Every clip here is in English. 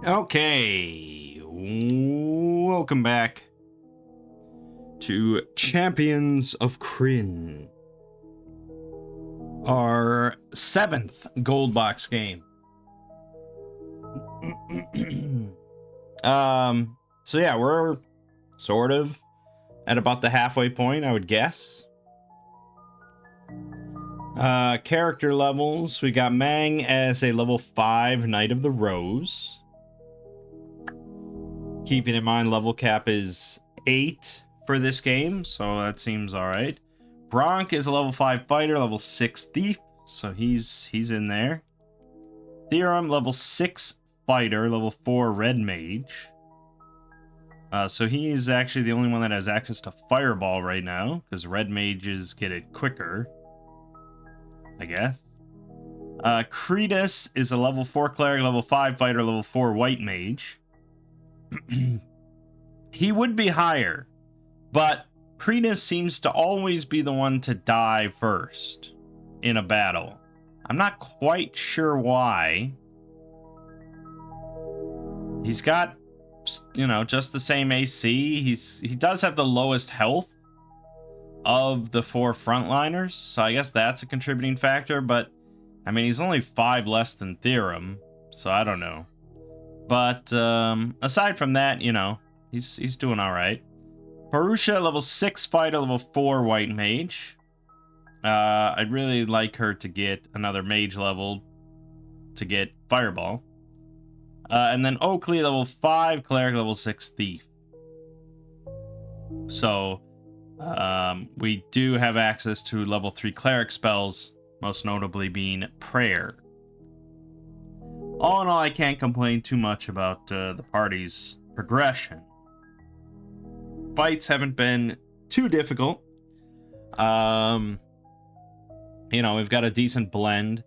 Okay, welcome back to Champions of Krynn, our 7th gold box game. So yeah, we're sort of at about the halfway point, I would guess. Character levels, we got Mangg as a level 5 Knight of the Rose. Keeping in mind level cap is 8 for this game, so that seems alright. Bronk is a level 5 fighter, level 6 thief, so he's in there. Theorem, level 6 fighter, level 4 red mage. So he is actually the only one that has access to fireball right now, because red mages get it quicker, I guess. Krynn is a level 4 cleric, level 5 fighter, level 4 white mage. He would be higher, but Krynn seems to always be the one to die first in a battle. I'm not quite sure why. He's got, you know, just the same AC. He does have the lowest health of the 4 frontliners, so I guess that's a contributing factor, but I mean, he's only 5 less than Theorem, so I don't know. But aside from that, you know, he's doing all right. Parusha, level 6 fighter, level 4 white mage. I'd really like her to get another mage level to get fireball. And then Oakley, level 5 cleric, level 6 thief. So we do have access to level 3 cleric spells, most notably being prayer. All in all, I can't complain too much about the party's progression. Fights haven't been too difficult. You know, we've got a decent blend.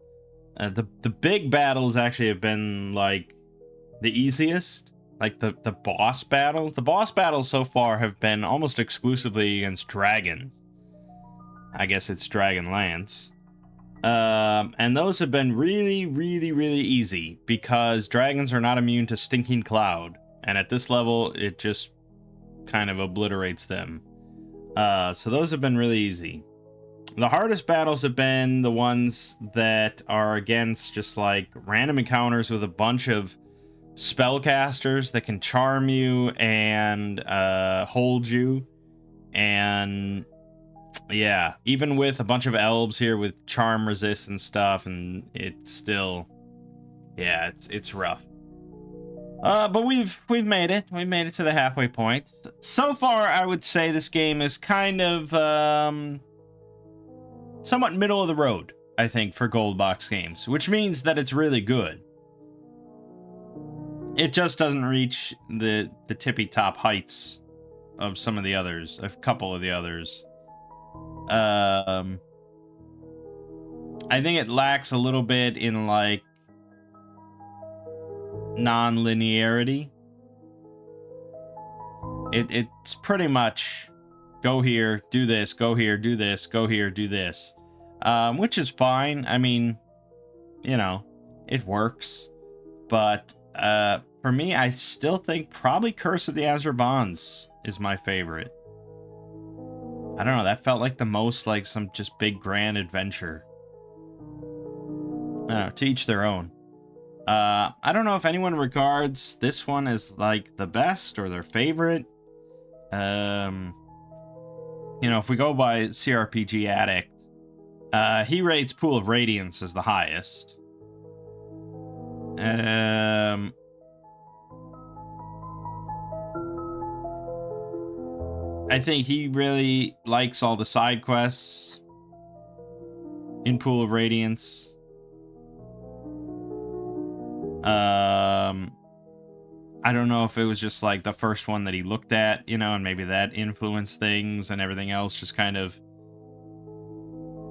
The big battles actually have been like the easiest, like the boss battles. The boss battles so far have been almost exclusively against dragons. I guess it's Dragonlance. And those have been really, really, really easy because dragons are not immune to Stinking Cloud, and at this level, it just kind of obliterates them. So those have been really easy. The hardest battles have been the ones that are against just like random encounters with a bunch of spellcasters that can charm you and hold you, and yeah, even with a bunch of elves here with charm resist and stuff, and it's still, yeah, it's rough. But we've made it. We made it to the halfway point. So far, I would say this game is kind of somewhat middle of the road, I think, for gold box games, which means that it's really good. It just doesn't reach the tippy top heights of some of the others, a couple of the others. I think it lacks a little bit in like non-linearity. It's pretty much go here, do this, go here, do this, go here, do this, which is fine. I mean, you know, it works, but for me, I still think probably Curse of the Azure Bonds is my favorite. I don't know, that felt like the most like some just big grand adventure. To each their own. I don't know if anyone regards this one as like the best or their favorite. You know, if we go by CRPG Addict, he rates Pool of Radiance as the highest. I think he really likes all the side quests in Pool of Radiance. I don't know if it was just like the first one that he looked at, you know, and maybe that influenced things, and everything else just kind of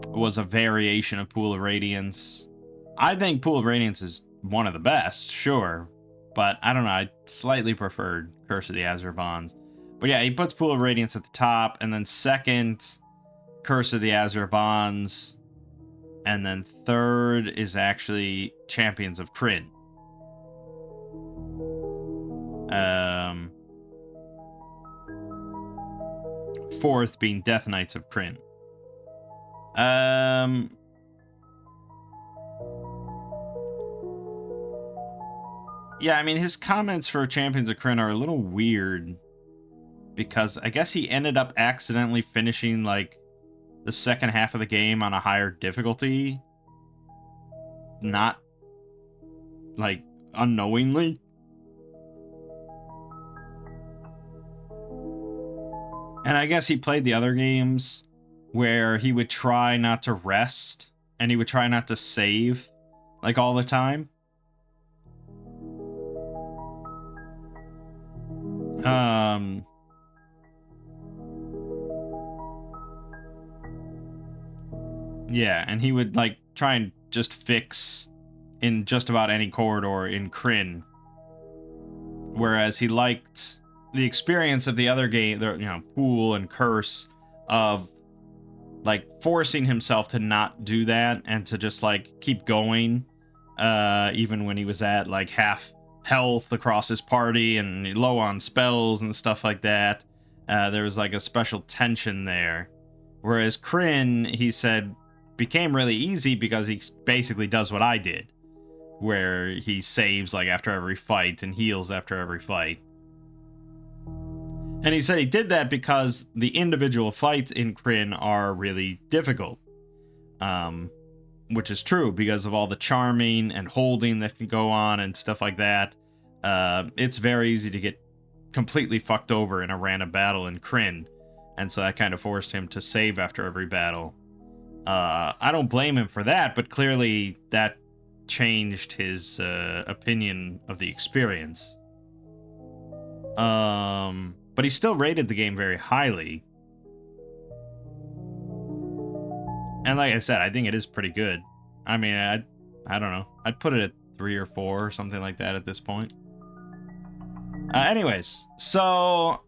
was a variation of Pool of Radiance. I think Pool of Radiance is one of the best, sure, but I don't know, I slightly preferred Curse of the Azure Bonds. But yeah, he puts Pool of Radiance at the top, and then second, Curse of the Azure Bonds, and then third is actually Champions of Krynn. Fourth being Death Knights of Krynn. Yeah, I mean, his comments for Champions of Krynn are a little weird, because I guess he ended up accidentally finishing, like, the second half of the game on a higher difficulty. Not, like, unknowingly. And I guess he played the other games where he would try not to rest, and he would try not to save, like, all the time. Yeah, and he would, like, try and just fix in just about any corridor in Krynn. Whereas he liked the experience of the other game, the, you know, Pool and Curse, of, like, forcing himself to not do that and to just, like, keep going, even when he was at, like, half health across his party and low on spells and stuff like that. There was, like, a special tension there. Whereas Krynn, he said, became really easy because he basically does what I did, where he saves, like, after every fight and heals after every fight. And he said he did that because the individual fights in Krynn are really difficult. Which is true because of all the charming and holding that can go on and stuff like that. It's very easy to get completely fucked over in a random battle in Krynn. And so that kind of forced him to save after every battle. I don't blame him for that, but clearly that changed his opinion of the experience. But he still rated the game very highly. And like I said, I think it is pretty good. I mean, I don't know. I'd put it at 3 or 4 or something like that at this point. Anyways, so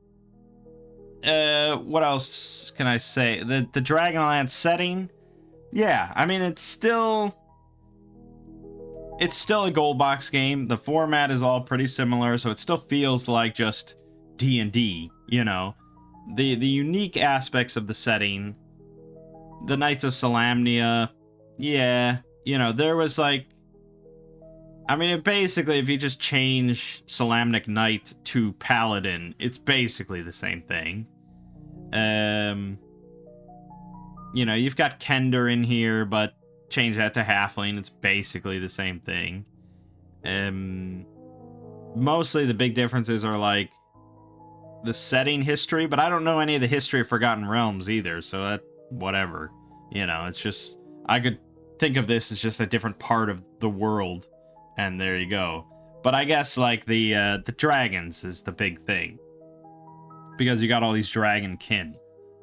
what else can I say? The Dragonlance setting, yeah, I mean, it's still a gold box game. The format is all pretty similar, so it still feels like just D&D, you know. The unique aspects of the setting, the Knights of Solamnia, yeah, you know, there was, like, I mean, it basically, if you just change Solamnic Knight to Paladin, it's basically the same thing. You know, you've got Kender in here, but change that to Halfling, it's basically the same thing. Mostly the big differences are, like, the setting history, but I don't know any of the history of Forgotten Realms either, so that, whatever. You know, it's just, I could think of this as just a different part of the world, and there you go. But I guess, like, the dragons is the big thing, because you got all these dragon kin,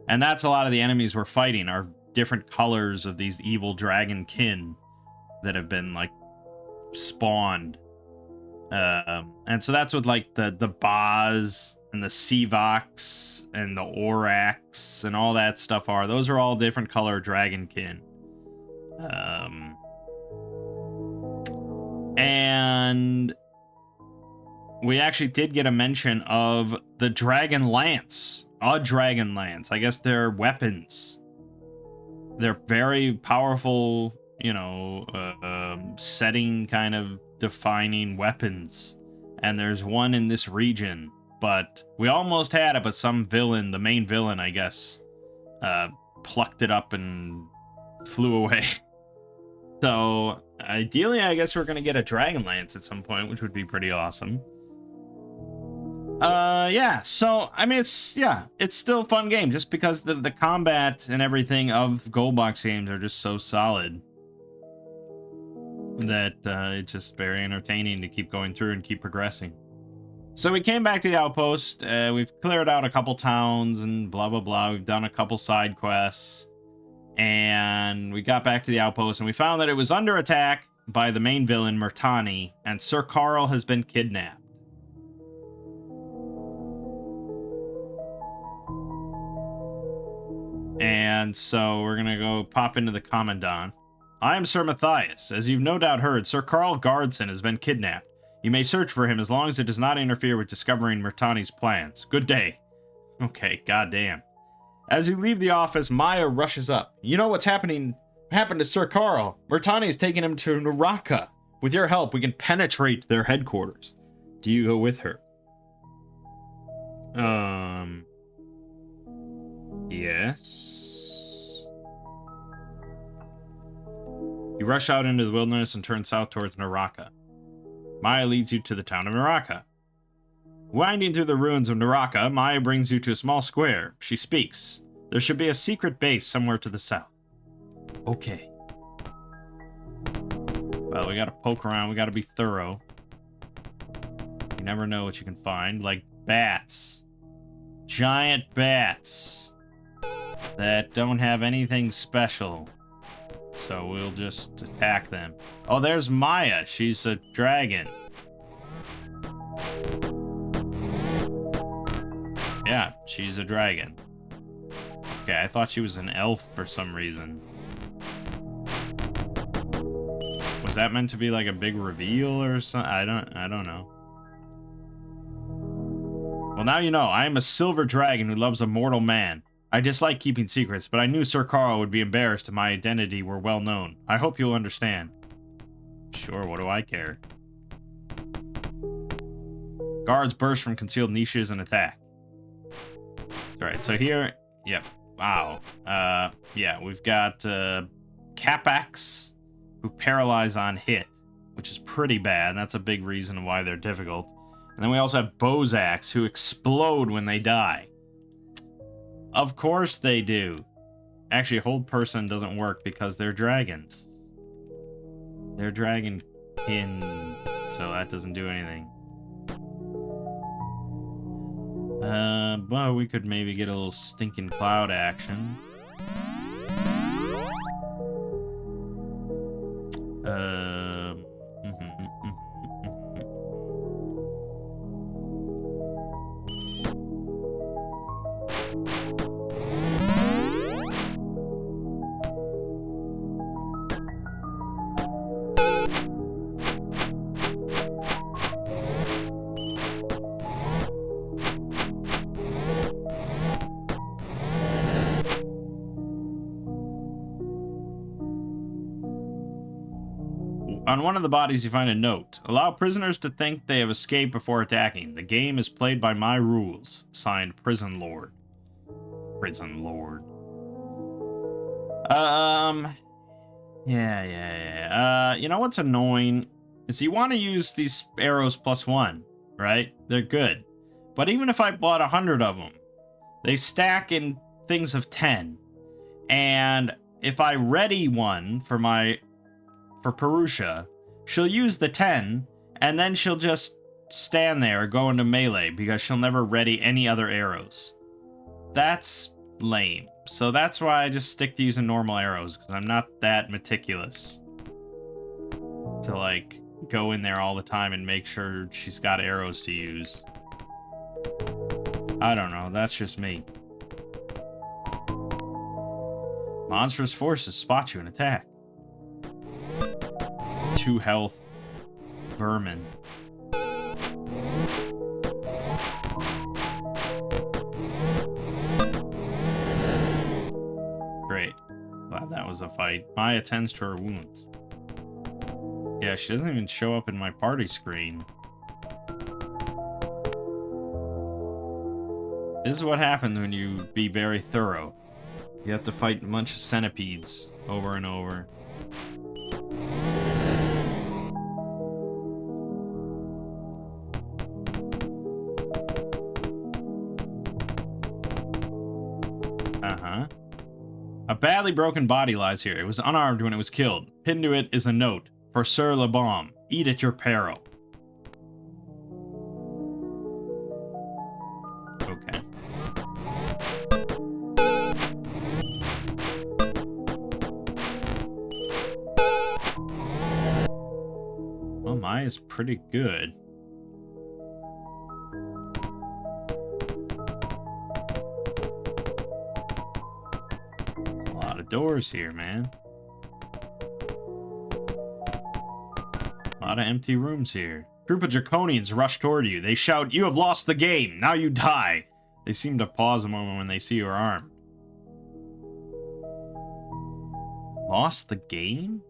and that's a lot of the enemies we're fighting are different colors of these evil dragon kin that have been, like, spawned. And so that's what, like, the Baz and the Sevox and the Orax and all that stuff are. Those are all different color dragonkin. And we actually did get a mention of the Dragon Lance. A Dragon Lance. I guess they're weapons. They're very powerful, you know, setting kind of defining weapons. And there's one in this region. But we almost had it, but some villain, the main villain, I guess, plucked it up and flew away. So, ideally, I guess we're going to get a Dragonlance at some point, which would be pretty awesome. Yeah, so, I mean, it's still a fun game, just because the combat and everything of Gold Box games are just so solid that it's just very entertaining to keep going through and keep progressing. So we came back to the outpost, we've cleared out a couple towns and blah blah blah, we've done a couple side quests, and we got back to the outpost and we found that it was under attack by the main villain, Murtani, and Sir Carl has been kidnapped. And so we're gonna go pop into the Commandant. I am Sir Matthias. As you've no doubt heard, Sir Carl Gardson has been kidnapped. You may search for him as long as it does not interfere with discovering Murtani's plans. Good day. Okay, goddamn. As you leave the office, Maya rushes up. You know what's happened to Sir Carl. Murtani is taking him to Naraka. With your help, we can penetrate their headquarters. Do you go with her? Yes. You rush out into the wilderness and turn south towards Naraka. Maya leads you to the town of Naraka. Winding through the ruins of Naraka, Maya brings you to a small square. She speaks. There should be a secret base somewhere to the south. Okay. Well, we gotta poke around. We gotta be thorough. You never know what you can find. Like bats. Giant bats. That don't have anything special. So we'll just attack them. Oh, there's Maya. She's a dragon. Yeah, she's a dragon. Okay, I thought she was an elf for some reason. Was that meant to be like a big reveal or something? I don't know. Well, now you know. I am a silver dragon who loves a mortal man. I dislike keeping secrets, but I knew Sir Carl would be embarrassed if my identity were well known. I hope you'll understand. Sure, what do I care? Guards burst from concealed niches and attack. Alright, so here... Yep. Wow. Yeah, we've got Capax, who paralyze on hit, which is pretty bad. That's a big reason why they're difficult. And then we also have Bozaks, who explode when they die. Of course they do. Actually, hold person doesn't work because they're dragons. They're dragonkin, so that doesn't do anything. Well, we could maybe get a little stinking cloud action. On one of the bodies, you find a note. Allow prisoners to think they have escaped before attacking. The game is played by my rules. Signed, Prison Lord. Prison Lord. Yeah. You know what's annoying? Is you want to use these arrows +1, right? They're good. But even if I bought 100 of them, they stack in things of 10. And if I ready one for Purusha, she'll use the 10, and then she'll just stand there or go into melee because she'll never ready any other arrows. That's lame. So that's why I just stick to using normal arrows, because I'm not that meticulous to, like, go in there all the time and make sure she's got arrows to use. I don't know. That's just me. Monstrous forces spot you and attack. 2 health. Vermin. Great. Glad that was a fight. Maya tends to her wounds. Yeah, she doesn't even show up in my party screen. This is what happens when you be very thorough. You have to fight a bunch of centipedes over and over. A badly broken body lies here. It was unarmed when it was killed. Pinned to it is a note. For Sir Lebaume. Eat at your peril. Okay. Well, Maya's pretty good. Doors here, man. A lot of empty rooms here. Group of Draconians rush toward you. They shout, "You have lost the game! Now you die!" They seem to pause a moment when they see you are armed. Lost the game?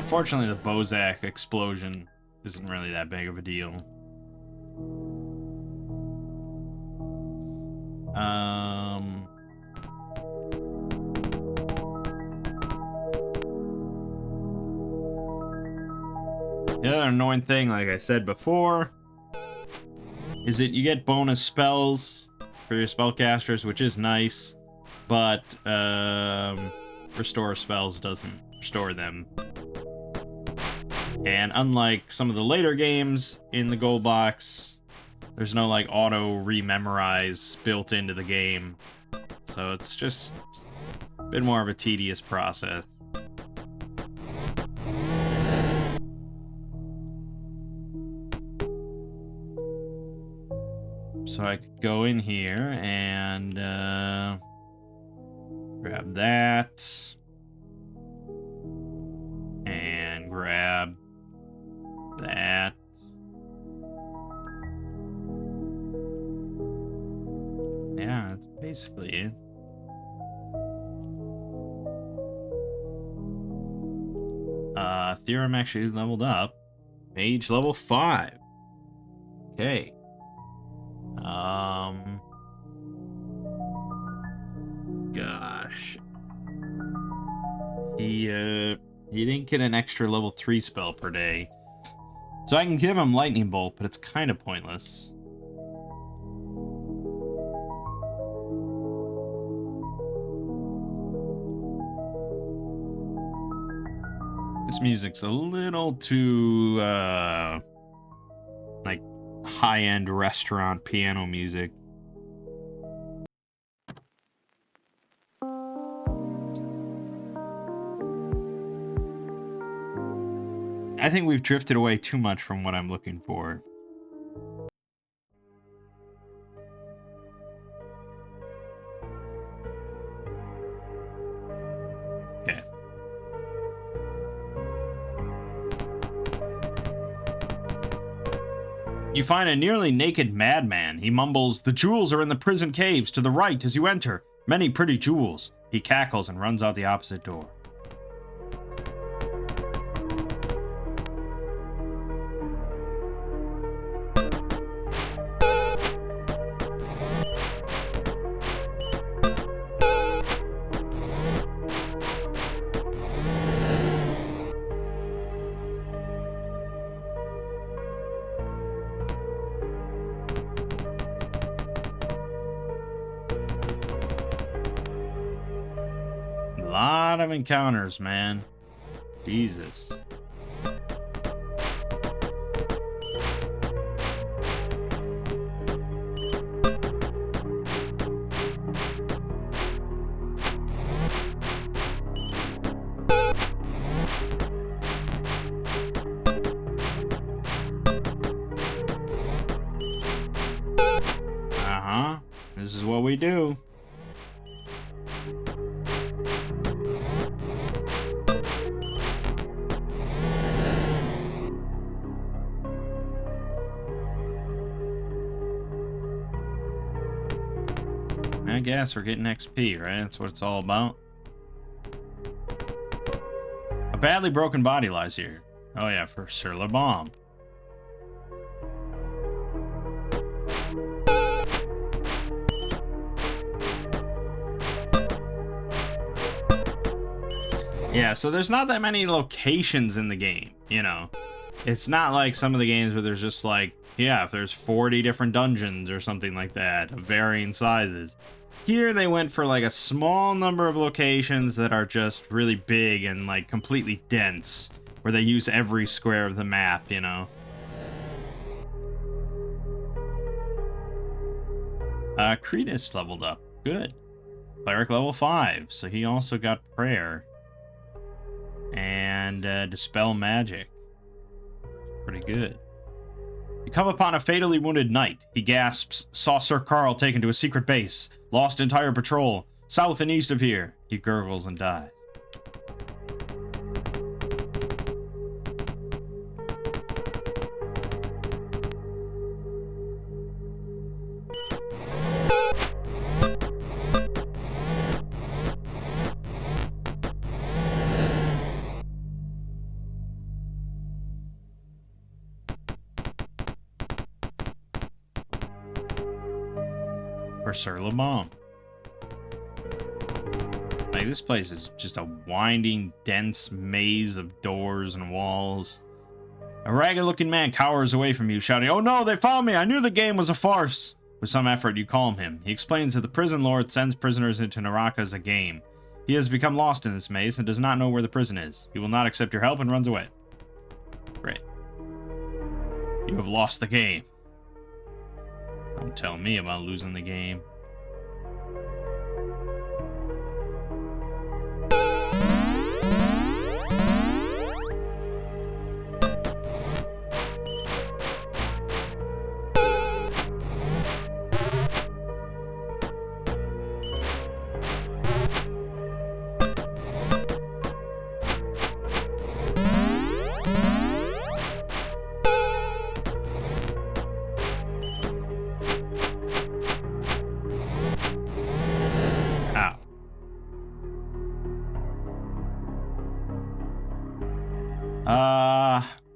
Fortunately, the Bozak explosion isn't really that big of a deal. The other annoying thing, like I said before, is that you get bonus spells for your spellcasters, which is nice, but restore spells doesn't restore them. And unlike some of the later games in the gold box, there's no like auto rememorize built into the game. So it's just a bit more of a tedious process. So I could go in here and grab that. And grab that. Yeah, that's basically it. Theorem actually leveled up. Mage level 5. Okay. Gosh. He didn't get an extra level 3 spell per day. So I can give him Lightning Bolt, but it's kind of pointless. This music's a little too, like, high-end restaurant piano music. I think we've drifted away too much from what I'm looking for. Okay. You find a nearly naked madman. He mumbles, "The jewels are in the prison caves to the right as you enter. Many pretty jewels." He cackles and runs out the opposite door. Lot of encounters, man. Jesus. Uh-huh. This is what we do. I guess we're getting XP, right? That's what it's all about. A badly broken body lies here. Oh yeah, for Sir LeBomb. Yeah, so there's not that many locations in the game, you know. It's not like some of the games where there's just like, yeah, if there's 40 different dungeons or something like that, of varying sizes. Here they went for like a small number of locations that are just really big and like completely dense, where they use every square of the map, you know. Krynn leveled up. Good. Cleric level 5, so he also got prayer. And dispel magic. Pretty good. You come upon a fatally wounded knight. He gasps, saw Sir Carl taken to a secret base. Lost entire patrol. South and east of here. He gurgles and dies. For Sir Lamont. Like, this place is just a winding, dense maze of doors and walls. A ragged-looking man cowers away from you, shouting, "Oh no, they found me! I knew the game was a farce!" With some effort, you calm him. He explains that the prison lord sends prisoners into Naraka as a game. He has become lost in this maze and does not know where the prison is. He will not accept your help and runs away. Great. You have lost the game. Don't tell me about losing the game.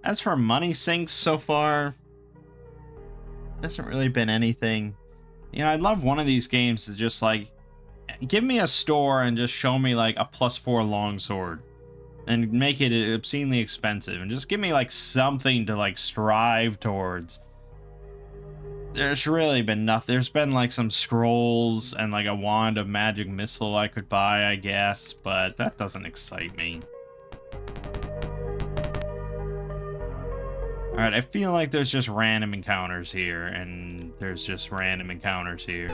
As for money sinks so far, hasn't really been anything. You know, I'd love one of these games to just like give me a store and just show me like a +4 longsword and make it obscenely expensive and just give me like something to like strive towards. There's really been nothing. There's been like some scrolls and like a wand of magic missile I could buy, I guess, but that doesn't excite me. Alright, I feel like there's just random encounters here, and there's just random encounters here.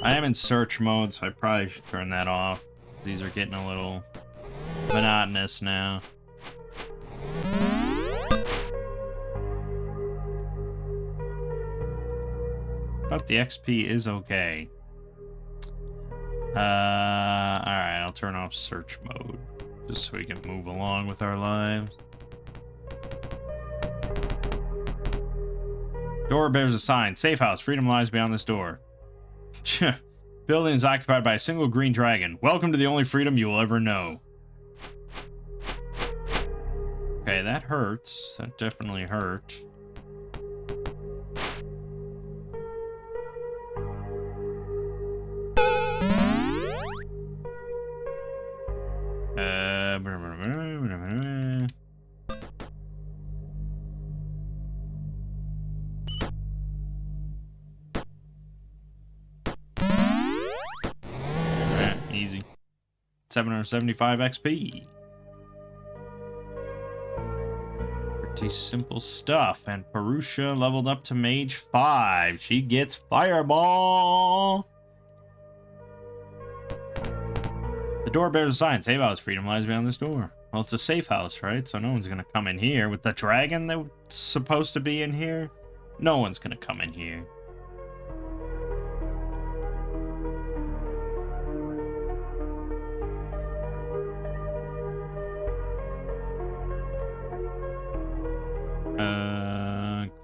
I am in search mode, so I probably should turn that off. These are getting a little monotonous now. But the XP is okay. Alright, I'll turn off search mode. Just so we can move along with our lives. Door bears a sign. Safe house. Freedom lies beyond this door. Building is occupied by a single green dragon. Welcome to the only freedom you will ever know. Okay, that hurts. That definitely hurt. Easy. 775 XP. Pretty simple stuff. And Purusha leveled up to Mage 5. She gets Fireball. The door bears a sign. Safe house. Freedom lies beyond this door. Well, it's a safe house, right? So no one's going to come in here. With the dragon that's supposed to be in here, no one's going to come in here.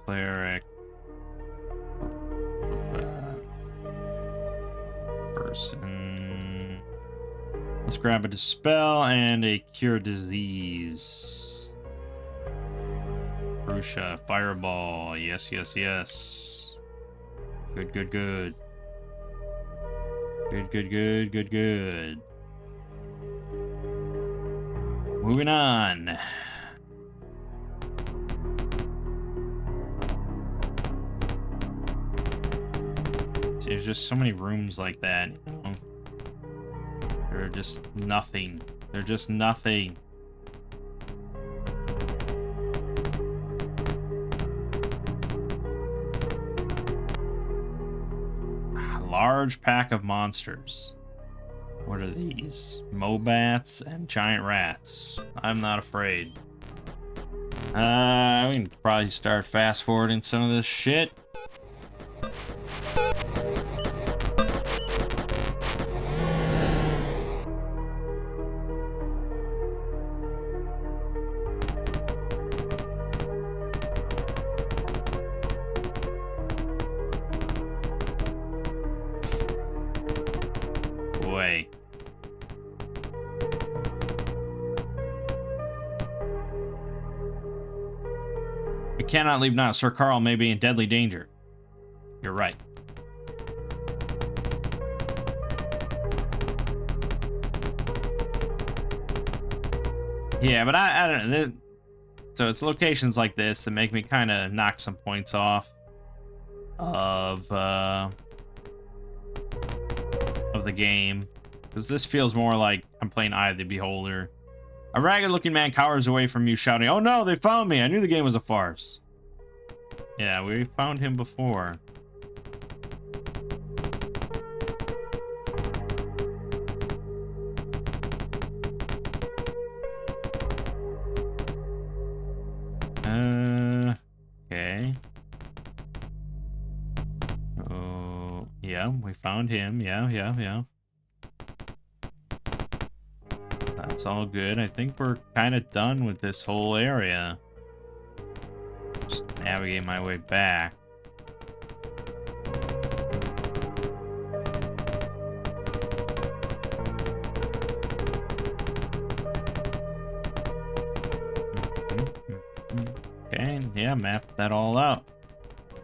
Cleric. Person. Let's grab a Dispel and a Cure Disease. Purusha, Fireball. Yes, yes, yes. Good, good, good. Good, good, good, good, good. Moving on. There's just so many rooms like that, you know? They're just nothing. They're just nothing. large pack of monsters. What are these? Mobats and giant rats. I'm not afraid. We can probably start fast forwarding some of this shit. Boy. We cannot leave now. Sir Carl may be in deadly danger. You're right. Yeah, but I don't know. So it's locations like this that make me kind of knock some points off of the game, because this feels more like I'm playing Eye of the Beholder. A ragged-looking man cowers away from you, shouting, "Oh no, they found me! I knew the game was a farce." Yeah, we found him before. Okay. Oh, yeah, we found him. Yeah. That's all good. I think we're kind of done with this whole area. Just navigate my way back. Okay, yeah, map that all out.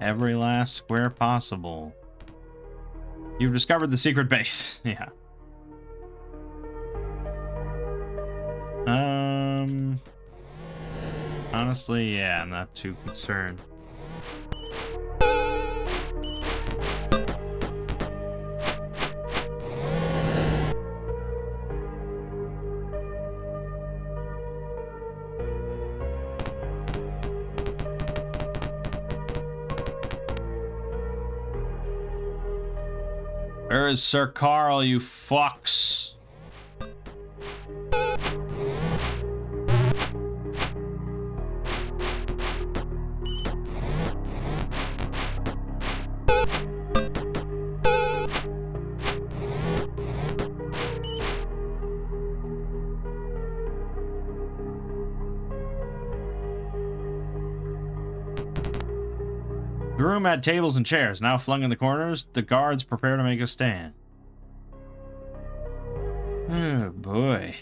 Every last square possible. You've discovered the secret base. Yeah. Honestly, yeah, I'm not too concerned. Where is Sir Carl, you fucks? The room had tables and chairs, now flung in the corners. The guards prepare to make a stand. Oh, boy.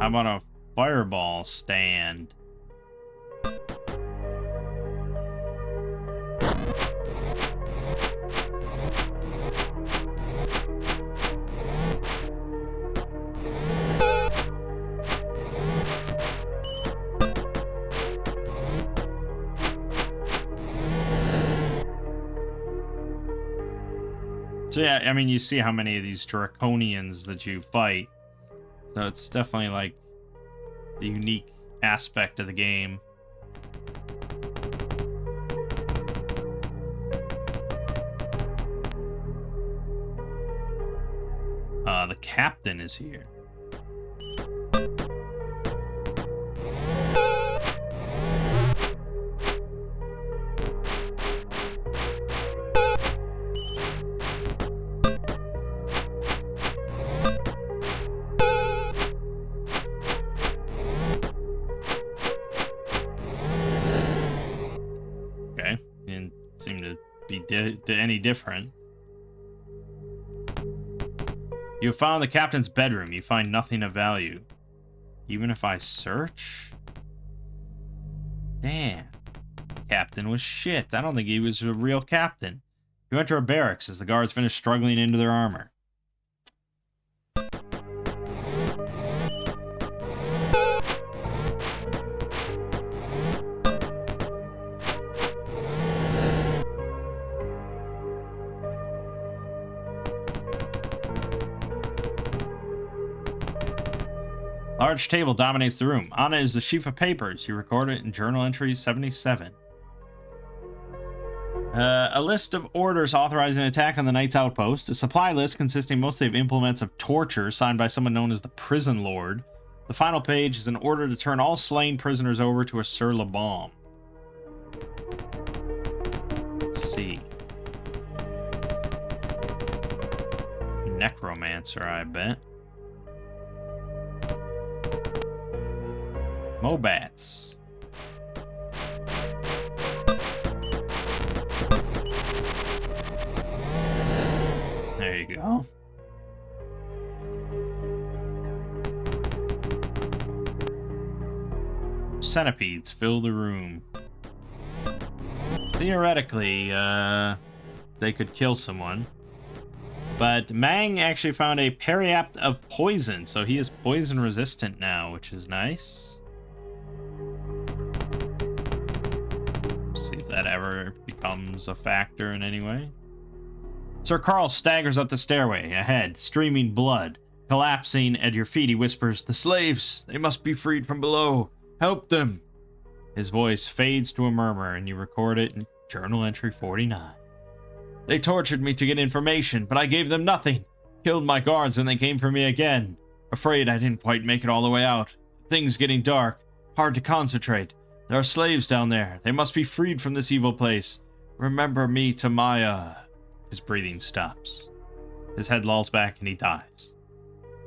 How about a fireball stand? So yeah, I mean, you see how many of these draconians that you fight. So it's definitely like the unique aspect of the game. The captain is here. Any different. You have found the captain's bedroom. You find nothing of value. Even if I search? Damn. Captain was shit. I don't think he was a real captain. You enter a barracks as the guards finish struggling into their armor. Large table dominates the room. On it is a sheaf of papers. You record it in journal entry 77. A list of orders authorizing an attack on the Knight's Outpost. A supply list consisting mostly of implements of torture signed by someone known as the Prison Lord. The final page is an order to turn all slain prisoners over to a Sir LeBomb. Let's see. Necromancer, I bet. Mobats. There you go. Centipedes fill the room. Theoretically, they could kill someone. But Mangg actually found a periapt of poison, so he is poison resistant now, which is nice. See if that ever becomes a factor in any way. Sir Carl staggers up the stairway, ahead, streaming blood. Collapsing at your feet, he whispers, "The slaves! They must be freed from below! Help them!" His voice fades to a murmur, and you record it in Journal Entry 49. "They tortured me to get information, but I gave them nothing. Killed my guards when they came for me again. Afraid I didn't quite make it all the way out. Things getting dark. Hard to concentrate. There are slaves down there. They must be freed from this evil place. Remember me to Maya." His breathing stops. His head lolls back and he dies.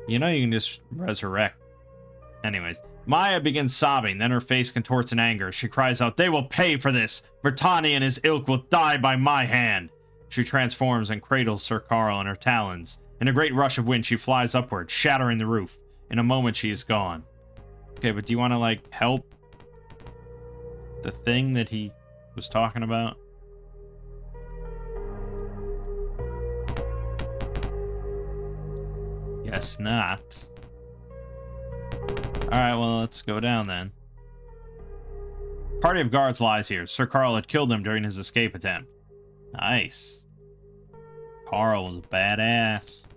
You know you can just resurrect. Anyways, Maya begins sobbing, then her face contorts in anger. She cries out, "They will pay for this! Bertani and his ilk will die by my hand!" She transforms and cradles Sir Carl in her talons. In a great rush of wind, she flies upward, shattering the roof. In a moment, she is gone. Okay, but do you want to, like, help the thing that he was talking about? Guess not. Alright, well, let's go down then. Party of guards lies here. Sir Carl had killed them during his escape attempt. Nice. Carl was a badass.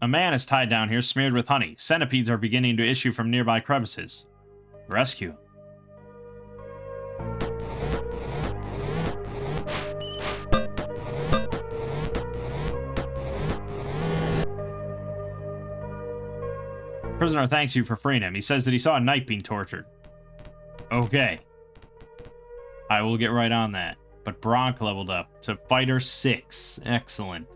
A man is tied down here, smeared with honey. Centipedes are beginning to issue from nearby crevices. Rescue him. Prisoner thanks you for freeing him. He says that he saw a knight being tortured. Okay. I will get right on that. But Bronk leveled up to Fighter 6. Excellent.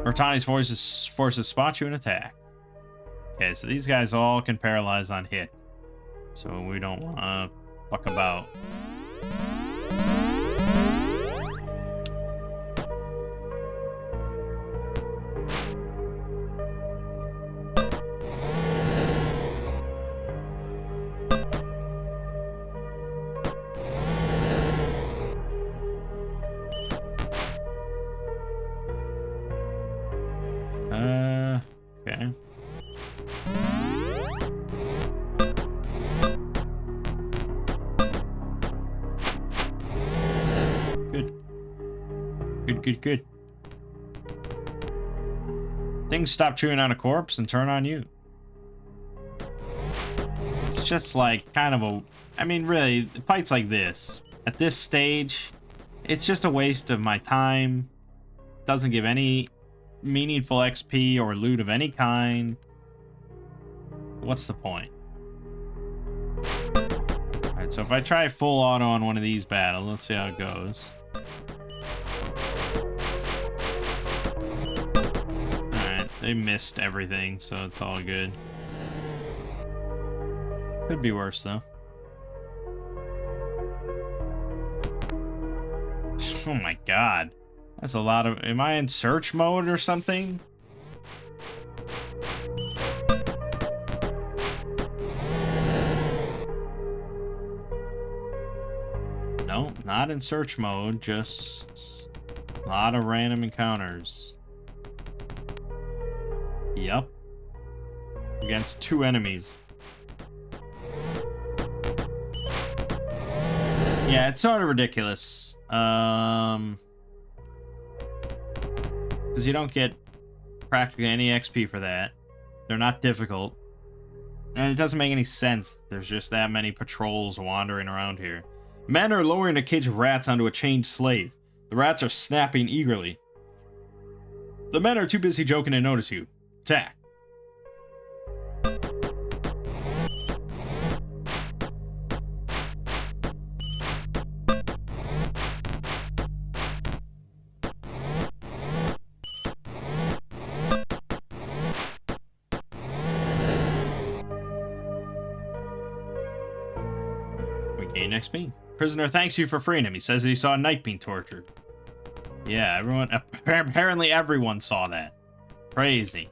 Bertani's forces spot you and attack. Okay, so these guys all can paralyze on hit. So we don't want to fuck about. Okay. Good. Things stop chewing on a corpse and turn on you. It's just like kind of a... I mean, really, fights like this, at this stage, it's just a waste of my time. Doesn't give any meaningful XP or loot of any kind. What's the point? Alright, so if I try full auto on one of these battles, let's see how it goes. Alright, they missed everything, so it's all good. Could be worse, though. Oh my god. That's a lot of... Am I in search mode or something? No, not in search mode. Just a lot of random encounters. Yep. Against 2 enemies. Yeah, it's sort of ridiculous. Because you don't get practically any XP for that. They're not difficult. And it doesn't make any sense. There's just that many patrols wandering around here. Men are lowering a cage of rats onto a chained slave. The rats are snapping eagerly. The men are too busy joking to notice you. Attack. Gain XP. Prisoner thanks you for freeing him. He says that he saw a knight being tortured. Yeah, apparently everyone saw that. Crazy.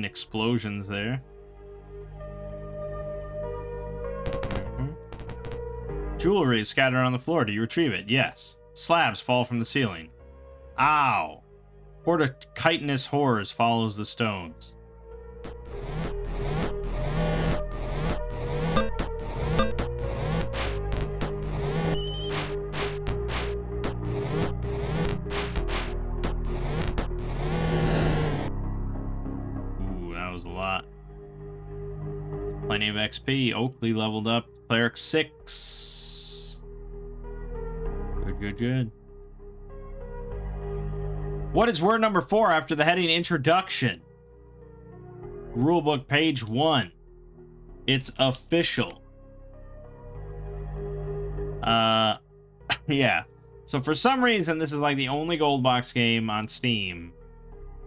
Explosions there. Jewelry is scattered on the floor. Do you retrieve it? Yes. Slabs fall from the ceiling. Ow. Horde of chitinous horrors follows the stones. Plenty of XP. Oakley leveled up. Cleric 6. Good. What is word number 4 after the heading Introduction? Rulebook page 1. It's official. Yeah. So for some reason, this is like the only gold box game on Steam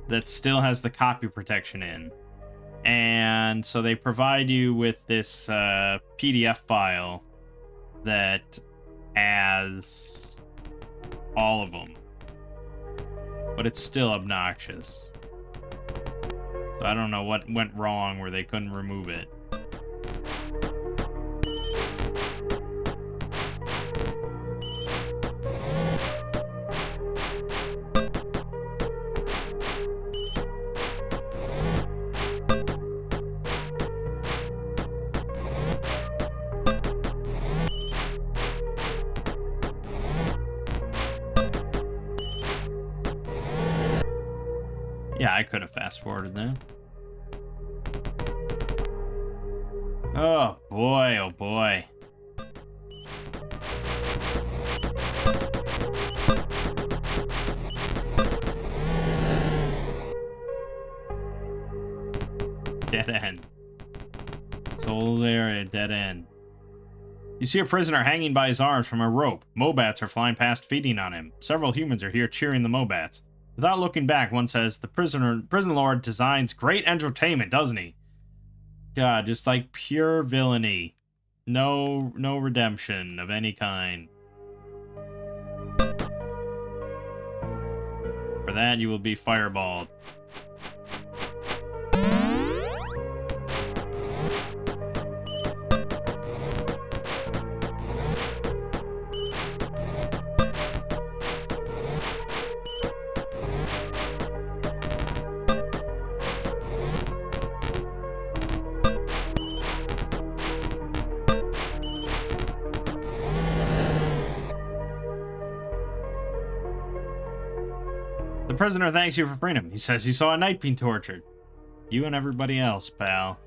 that still has the copy protection in. And so they provide you with this PDF file that has all of them. But it's still obnoxious. So I don't know what went wrong where they couldn't remove it. Yeah, I could have fast forwarded that. Oh boy, oh boy. Dead end. This whole area, dead end. You see a prisoner hanging by his arms from a rope. Mobats are flying past, feeding on him. Several humans are here cheering the Mobats. Without looking back, one says, the prison lord designs great entertainment, doesn't he? God, just like pure villainy. No redemption of any kind. For that, you will be fireballed. The prisoner thanks you for freeing him. He says he saw a knight being tortured. You and everybody else, pal.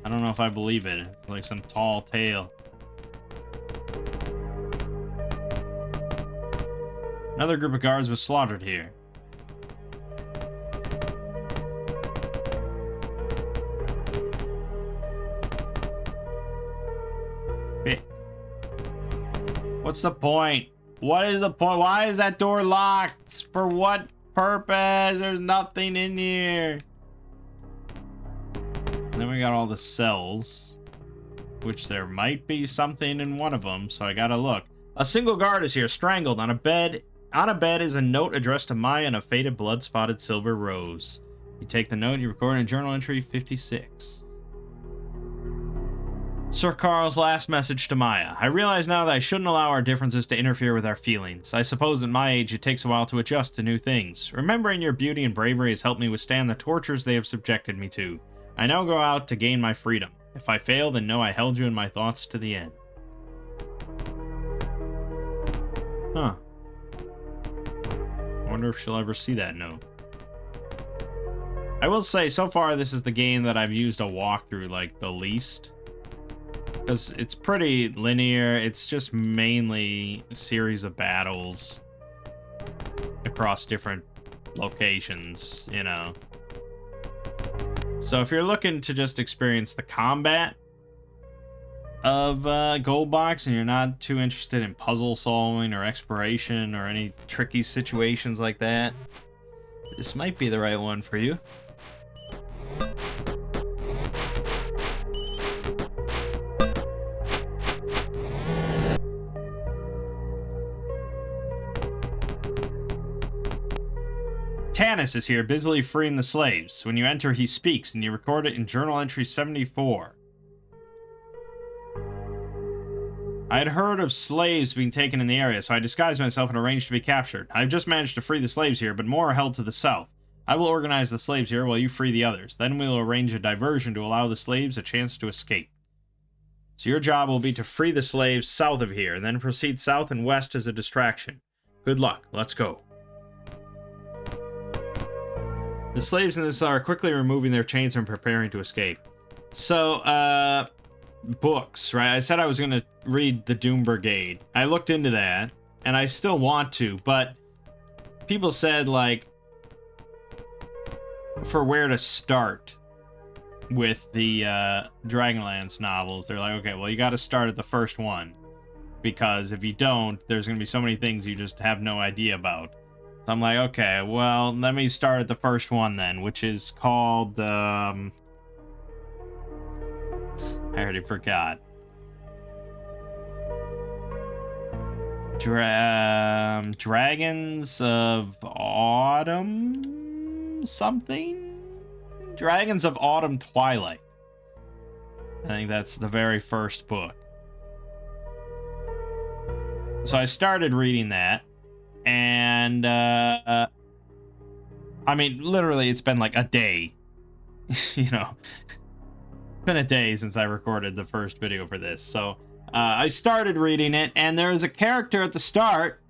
I don't know if I believe it. It's like some tall tale. Another group of guards was slaughtered here. What's the point? What is the point? Why is that door locked? For what purpose? There's nothing in here. And then we got all the cells, which there might be something in one of them, so I gotta look. A single guard is here, strangled on a bed On a bed is a note addressed to Maya in a faded blood-spotted silver rose. You take the note and you record in journal entry 56. Sir Carl's last message to Maya. I realize now that I shouldn't allow our differences to interfere with our feelings. I suppose at my age it takes a while to adjust to new things. Remembering your beauty and bravery has helped me withstand the tortures they have subjected me to. I now go out to gain my freedom. If I fail, then know I held you in my thoughts to the end. Huh. I wonder if she'll ever see that note. I will say, so far, this is the game that I've used a walkthrough, like, the least. Because it's pretty linear. It's just mainly a series of battles across different locations, you know. So if you're looking to just experience the combat of Gold Box and you're not too interested in puzzle solving or exploration or any tricky situations like that, this might be the right one for you. Tanis is here, busily freeing the slaves. When you enter, he speaks, and you record it in journal entry 74. I had heard of slaves being taken in the area, so I disguised myself and arranged to be captured. I have just managed to free the slaves here, but more are held to the south. I will organize the slaves here while you free the others. Then we will arrange a diversion to allow the slaves a chance to escape. So your job will be to free the slaves south of here, and then proceed south and west as a distraction. Good luck. Let's go. The slaves in this are quickly removing their chains and preparing to escape. So, books, right? I said I was going to read the Doom Brigade. I looked into that, and I still want to, but people said, like, for where to start with the Dragonlance novels, they're like, okay, well, you got to start at the first one, because if you don't, there's going to be so many things you just have no idea about. So I'm like, okay, well, let me start at the first one then, which is called, I already forgot. Dragons of Autumn something? Dragons of Autumn Twilight. I think that's the very first book. So I started reading that. And, I mean, literally, it's been like a day. You know, it's been a day since I recorded the first video for this. So, I started reading it, and there's a character at the start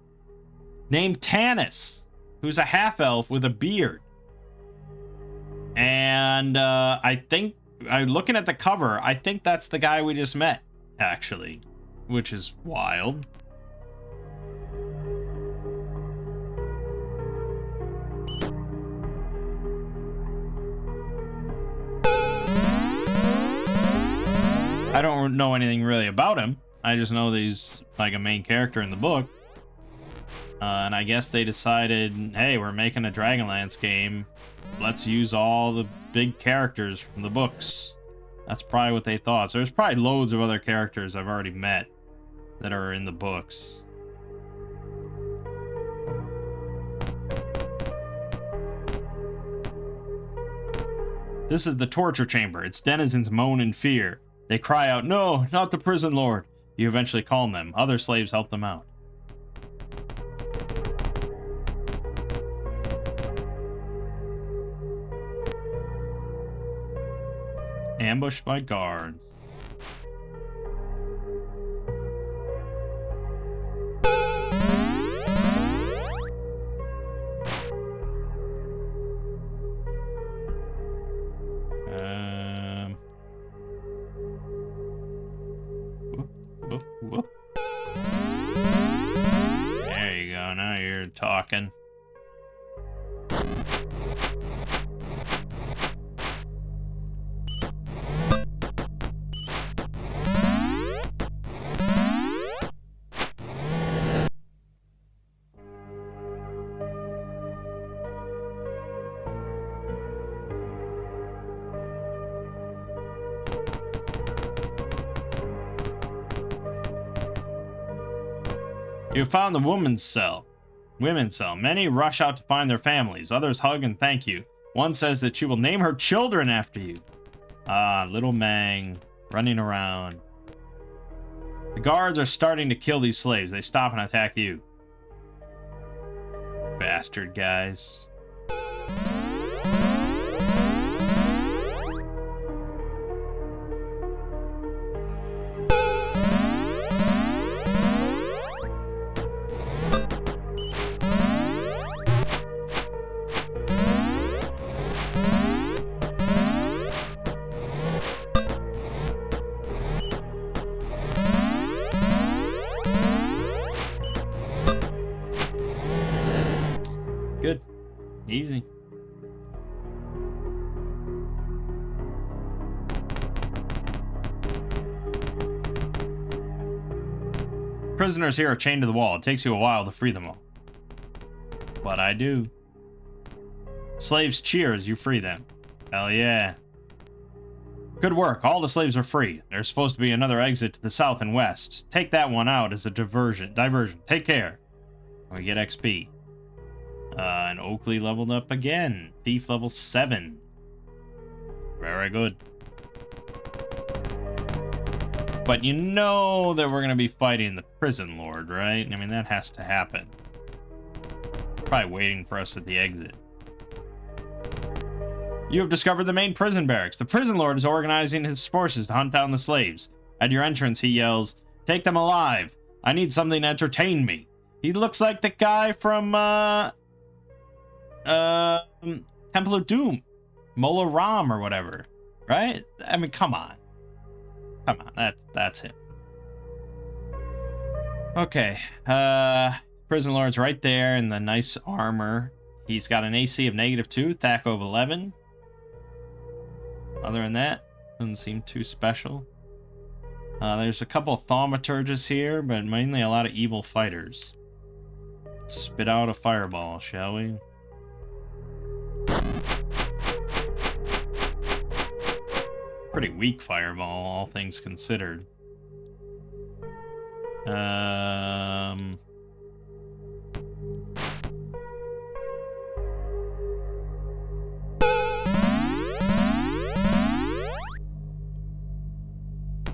named Tanis, who's a half-elf with a beard. And, I think, looking at the cover, I think that's the guy we just met, actually, which is wild. I don't know anything really about him. I just know that he's like a main character in the book. And I guess they decided, hey, we're making a Dragonlance game. Let's use all the big characters from the books. That's probably what they thought. So there's probably loads of other characters I've already met that are in the books. This is the torture chamber. Its denizens moan in fear. They cry out, no, not the prison lord. You eventually calm them. Other slaves help them out. Ambushed by guards. Whoop. There you go. Now you're talking. You found the woman's cell. Women cell. Many rush out to find their families. Others hug and thank you. One says that she will name her children after you. Ah, little Mangg, running around. The guards are starting to kill these slaves. They stop and attack you. Bastard guys. Good. Easy. Prisoners here are chained to the wall. It takes you a while to free them all. But I do. Slaves cheer as you free them. Hell yeah. Good work. All the slaves are free. There's supposed to be another exit to the south and west. Take that one out as a diversion. Take care. We get XP. And Oakley leveled up again. Thief level 7. Very good. But you know that we're going to be fighting the prison lord, right? I mean, that has to happen. Probably waiting for us at the exit. You have discovered the main prison barracks. The prison lord is organizing his forces to hunt down the slaves. At your entrance, he yells, "Take them alive. I need something to entertain me." He looks like the guy from, Temple of Doom. Mola Ram or whatever. Right? I mean, come on. Come on, that's it. Okay. Prison Lord's right there in the nice armor. He's got an AC of -2, THAC of 11. Other than that, doesn't seem too special. There's a couple of thaumaturgists here, but mainly a lot of evil fighters. Let's spit out a fireball, shall we? Pretty weak fireball, all things considered.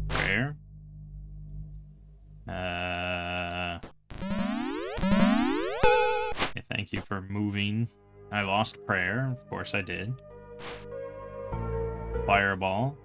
Prayer. Okay, thank you for moving. I lost prayer. Of course I did. Fireball.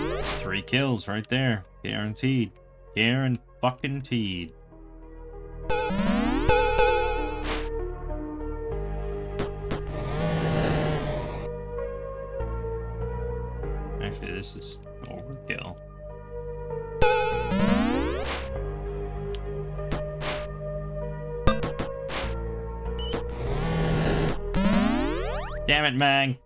That's 3 kills right there. Guaranteed. Guaranteed. Actually, this is overkill. Damn it, Mangg.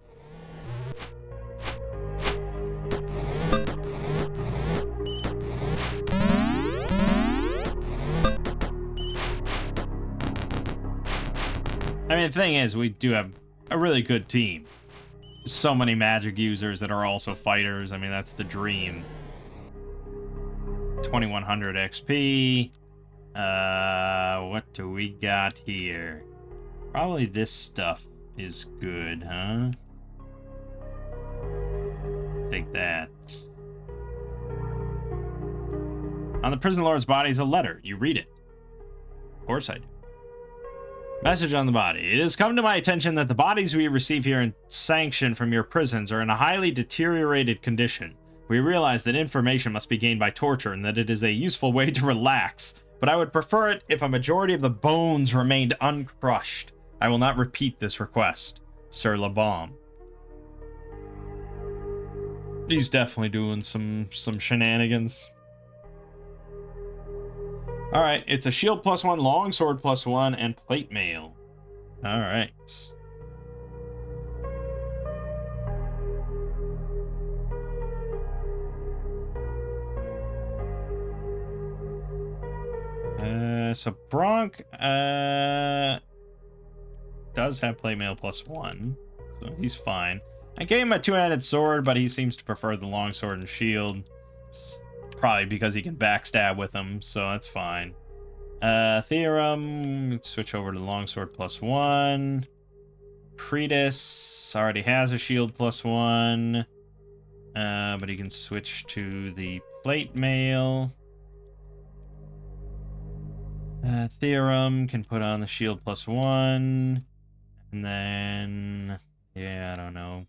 I mean, the thing is, we do have a really good team. So many magic users that are also fighters. I mean, that's the dream. 2100 XP. What do we got here? Probably this stuff is good, huh? Take that. On the prison lord's body is a letter. You read it. Of course I do. Message on the body. It has come to my attention that the bodies we receive here in sanction from your prisons are in a highly deteriorated condition. We realize that information must be gained by torture and that it is a useful way to relax, but I would prefer it if a majority of the bones remained uncrushed. I will not repeat this request. Sir LeBomb. He's definitely doing some shenanigans. Alright, it's a shield +1, longsword +1, and plate mail. Alright. So Bronk does have plate mail +1, so he's fine. I gave him a two-handed sword, but he seems to prefer the longsword and shield. It's probably because he can backstab with them, so that's fine. Theorem, switch over to longsword +1. Kretus already has a shield +1, but he can switch to the plate mail. Theorem can put on the shield +1, and then, yeah, I don't know.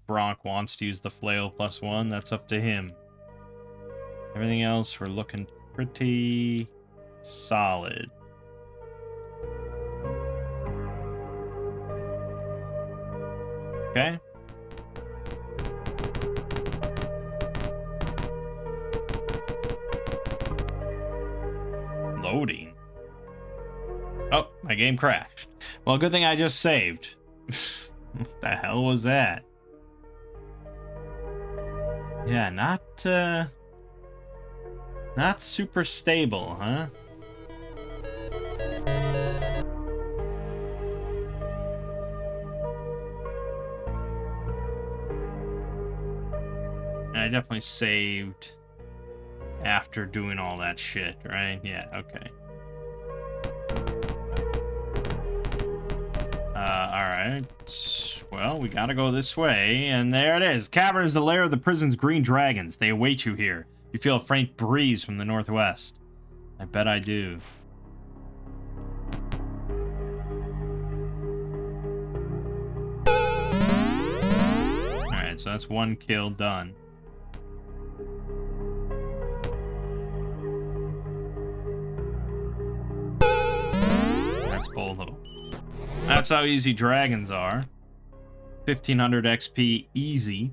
Bronk wants to use the flail +1. That's up to him. Everything else, we're looking pretty solid. Okay. Loading. Oh, my game crashed. Well, good thing I just saved. What the hell was that? Yeah, not super stable, huh? I definitely saved after doing all that shit, right? Yeah, okay. Alright. Well, we gotta go this way, and there it is. Cavern is the lair of the prison's green dragons. They await you here. You feel a faint breeze from the northwest. I bet I do. Alright, so that's one kill done. That's Bolo. That's how easy dragons are. 1500 XP easy.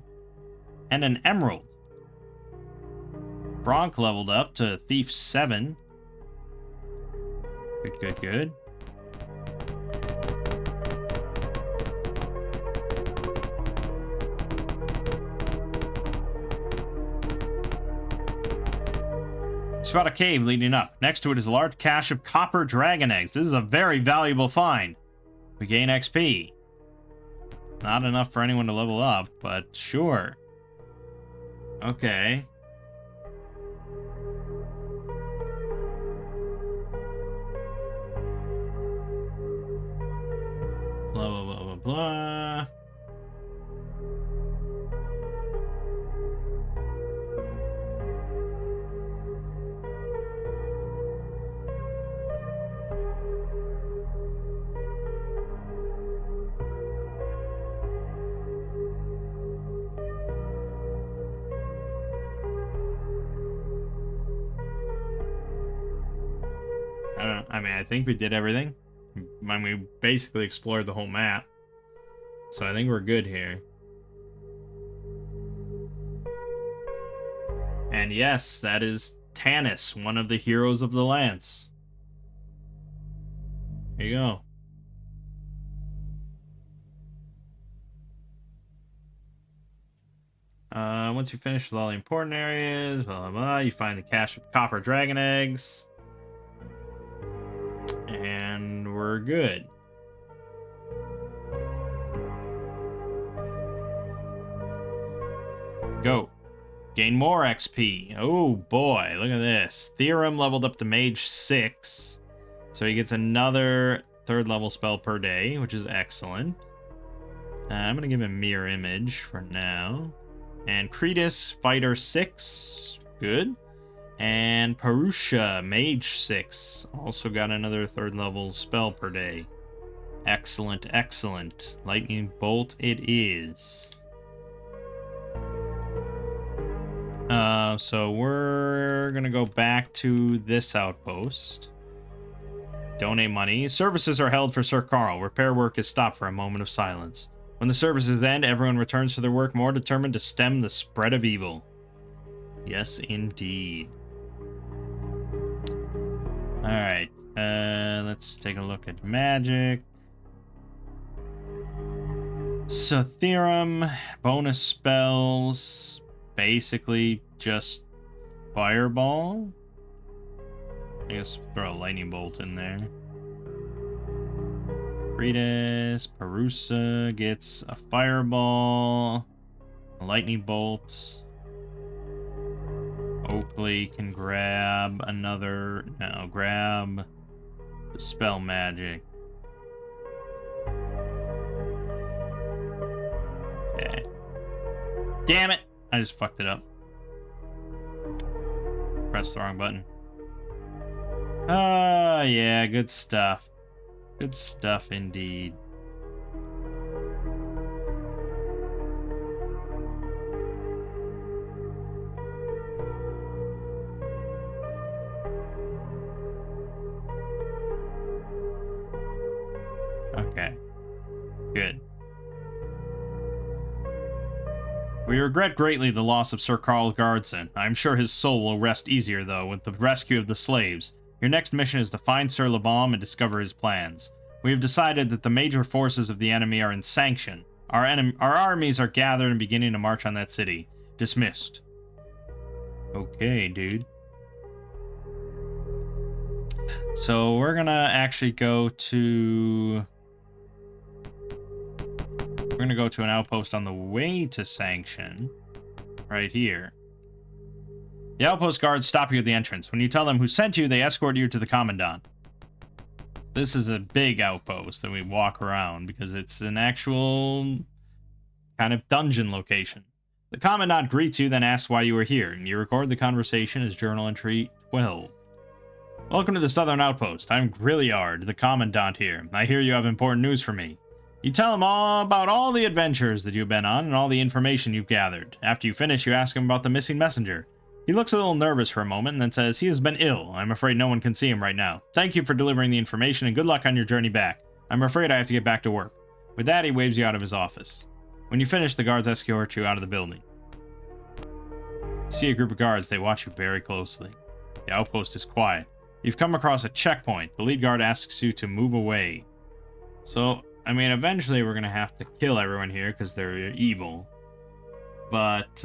And an emerald. Bronk leveled up to Thief 7. Good, good, good. Spot a cave leading up. Next to it is a large cache of copper dragon eggs. This is a very valuable find. We gain XP. Not enough for anyone to level up, but sure. Okay. Blah, blah, blah, blah, blah. I think we did everything. I mean, we basically explored the whole map. So I think we're good here. And yes, that is Tanis, one of the heroes of the Lance. Here you go. Once you finish with all the important areas, blah, blah, blah, you find the cache of copper dragon eggs. And we're good. Go. Gain more XP. Oh boy, look at this. Theorem leveled up to Mage 6. So he gets another 3rd level spell per day, which is excellent. I'm going to give him Mirror Image for now. And Kretus, Fighter 6. Good. And Purusha, Mage 6. Also got another 3rd level spell per day. Excellent, excellent. Lightning Bolt it is. So we're gonna go back to this outpost. Donate money. Services are held for Sir Carl. Repair work is stopped for a moment of silence. When the services end, everyone returns to their work more determined to stem the spread of evil. Yes, indeed. Alright, let's take a look at magic. So Theorem, bonus spells, basically just Fireball. I guess throw a lightning bolt in there. Fritas, Perusa gets a fireball, a lightning bolt. Oakley can grab another. No, grab Dispel Magic. Okay. Damn it! I just fucked it up. Pressed the wrong button. Yeah, good stuff. Good stuff indeed. Okay. Good. We regret greatly the loss of Sir Carl Gardson. I am sure his soul will rest easier, though, with the rescue of the slaves. Your next mission is to find Sir Lebaume and discover his plans. We have decided that the major forces of the enemy are in Sanction. Our armies are gathered and beginning to march on that city. Dismissed. Okay, dude. So we're gonna actually go to... We're gonna go to an outpost on the way to Sanction. Right here. The outpost guards stop you at the entrance. When you tell them who sent you, they escort you to the Commandant. This is a big outpost that we walk around because it's an actual kind of dungeon location. The Commandant greets you, then asks why you are here, and you record the conversation as Journal Entry 12. Welcome to the Southern Outpost. I'm Grilliard, the Commandant here. I hear you have important news for me. You tell him all about all the adventures that you've been on and all the information you've gathered. After you finish, you ask him about the missing messenger. He looks a little nervous for a moment and then says he has been ill. I'm afraid no one can see him right now. Thank you for delivering the information and good luck on your journey back. I'm afraid I have to get back to work. With that, he waves you out of his office. When you finish, the guards escort you out of the building. You see a group of guards. They watch you very closely. The outpost is quiet. You've come across a checkpoint. The lead guard asks you to move away. So, I mean, eventually we're going to have to kill everyone here because they're evil. But,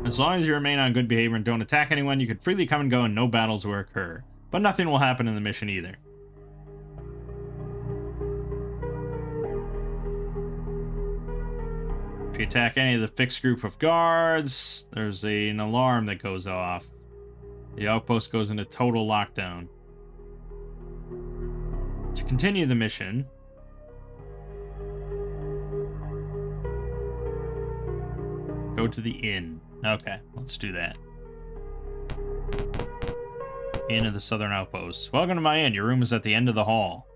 as long as you remain on good behavior and don't attack anyone, you can freely come and go and no battles will occur. But nothing will happen in the mission either. If you attack any of the fixed group of guards, there's an alarm that goes off. The outpost goes into total lockdown. To continue the mission, go to the inn. Okay, let's do that. Inn of the Southern Outpost. Welcome to my inn. Your room is at the end of the hall.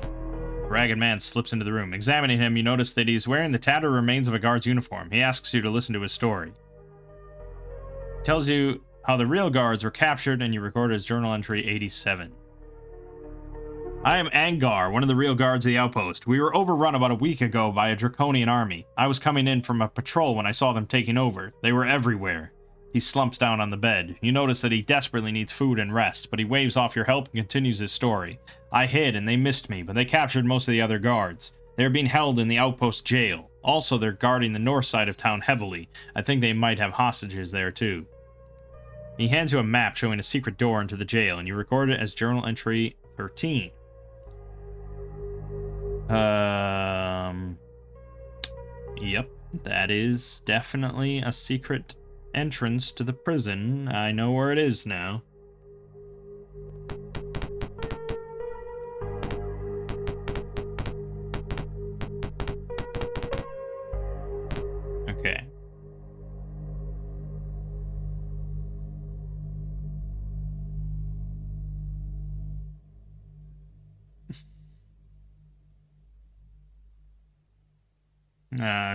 A ragged man slips into the room. Examining him, you notice that he's wearing the tattered remains of a guard's uniform. He asks you to listen to his story. He tells you how the real guards were captured, and you record his journal entry 87. I am Angar, one of the real guards of the outpost. We were overrun about a week ago by a draconian army. I was coming in from a patrol when I saw them taking over. They were everywhere. He slumps down on the bed. You notice that he desperately needs food and rest, but he waves off your help and continues his story. I hid and they missed me, but they captured most of the other guards. They are being held in the outpost jail. Also, they're guarding the north side of town heavily. I think they might have hostages there too. He hands you a map showing a secret door into the jail, and you record it as journal entry 13. Yep, that is definitely a secret entrance to the prison. I know where it is now. Okay.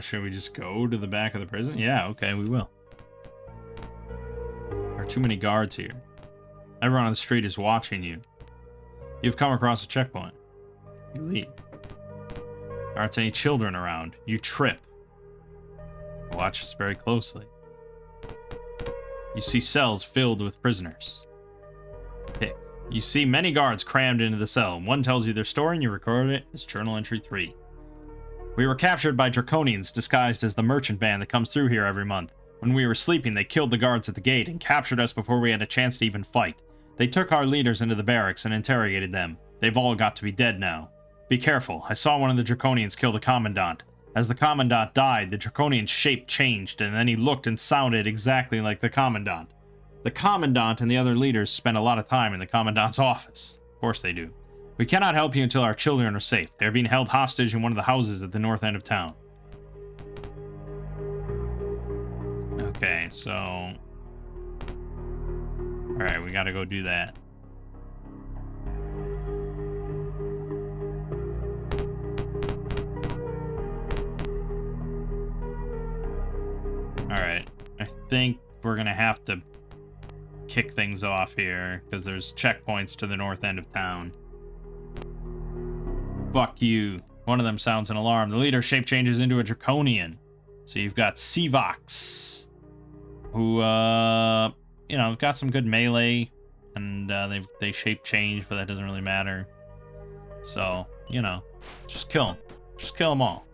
Should we just go to the back of the prison? Yeah, okay, we will. There are too many guards here. Everyone on the street is watching you. You've come across a checkpoint. You leave. There aren't any children around. You trip. Watch this very closely. You see cells filled with prisoners. Pick. You see many guards crammed into the cell. One tells you their story and you record it as journal entry 3. We were captured by Draconians disguised as the merchant band that comes through here every month. When we were sleeping, they killed the guards at the gate and captured us before we had a chance to even fight. They took our leaders into the barracks and interrogated them. They've all got to be dead now. Be careful. I saw one of the Draconians kill the Commandant. As the Commandant died, the Draconian's shape changed, and then he looked and sounded exactly like the Commandant. The Commandant and the other leaders spent a lot of time in the Commandant's office. Of course they do. We cannot help you until our children are safe. They are being held hostage in one of the houses at the north end of town. Okay, so... Alright, we gotta go do that. Alright, I think we're gonna have to kick things off here, because there's checkpoints to the north end of town. Fuck you. One of them sounds an alarm. The leader shape changes into a Draconian. So you've got Sevox, who, you know, got some good melee, and they shape change, but that doesn't really matter. So, you know, just kill them. Just kill them all.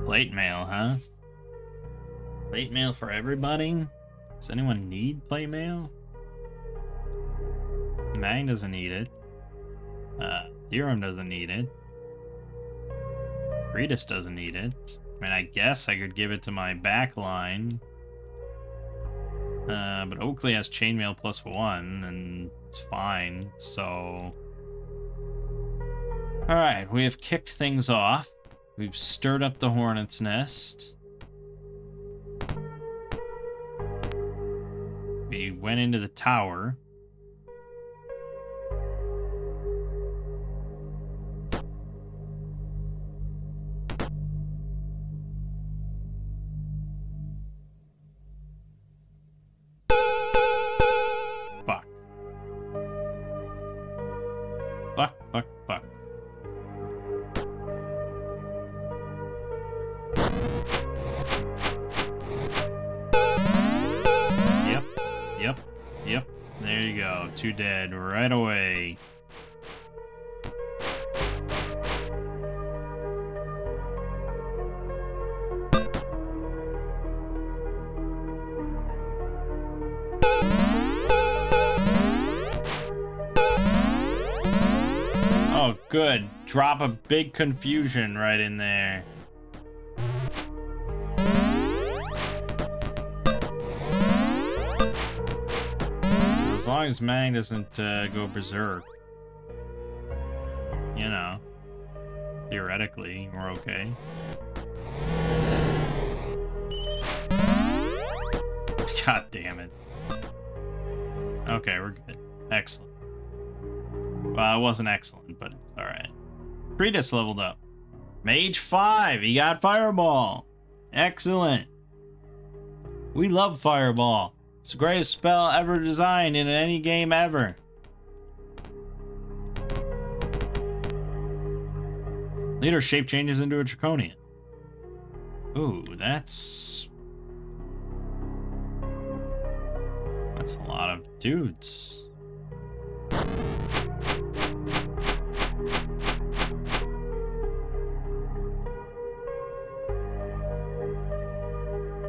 Plate mail, huh? Plate mail for everybody? Does anyone need plate mail? Mangg doesn't need it. Theorem doesn't need it. Krynn doesn't need it. I mean, I guess I could give it to my back line. But Oakley has chainmail +1, and it's fine, so... Alright, we have kicked things off. We've stirred up the hornet's nest. We went into the tower. Fuck. Fuck, fuck, fuck. Yep. There you go. 2 dead right away. Oh, good. Drop a big confusion right in there. As long as Mangg doesn't go berserk, you know, theoretically, we're okay. God damn it. Okay, we're good. Excellent. Well, it wasn't excellent, but it's alright. Krynn leveled up. Mage 5, he got Fireball. Excellent. We love Fireball. It's the greatest spell ever designed in any game ever. Leader shape changes into a Draconian. Ooh, that's a lot of dudes.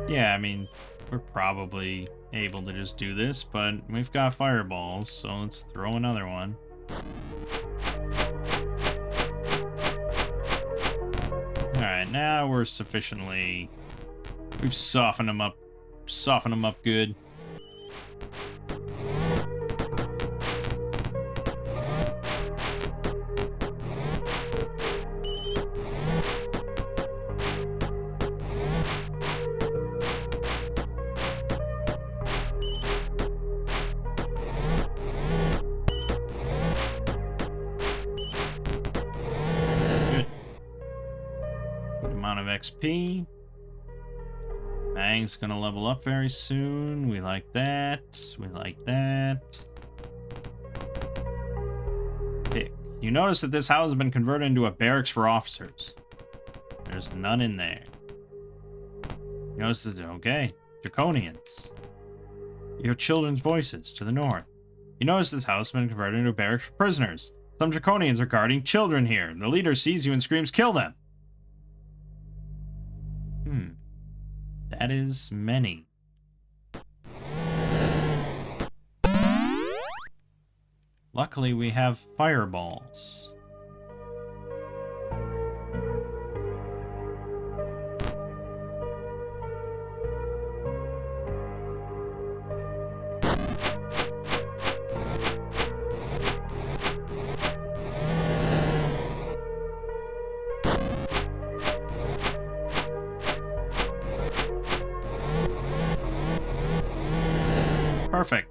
Yeah, I mean, we're probably able to just do this, but we've got fireballs, so let's throw another one. Alright, now we're sufficiently... We've softened them up good. Good amount of XP. Mangg's gonna level up very soon. We like that. We like that. Pick. You notice that this house has been converted into a barracks for officers. There's none in there. You notice this? Okay. Draconians. You hear children's voices to the north. You notice this house has been converted into a barracks for prisoners. Some Draconians are guarding children here. The leader sees you and screams, "Kill them!" That is many. Luckily, we have fireballs. Perfect.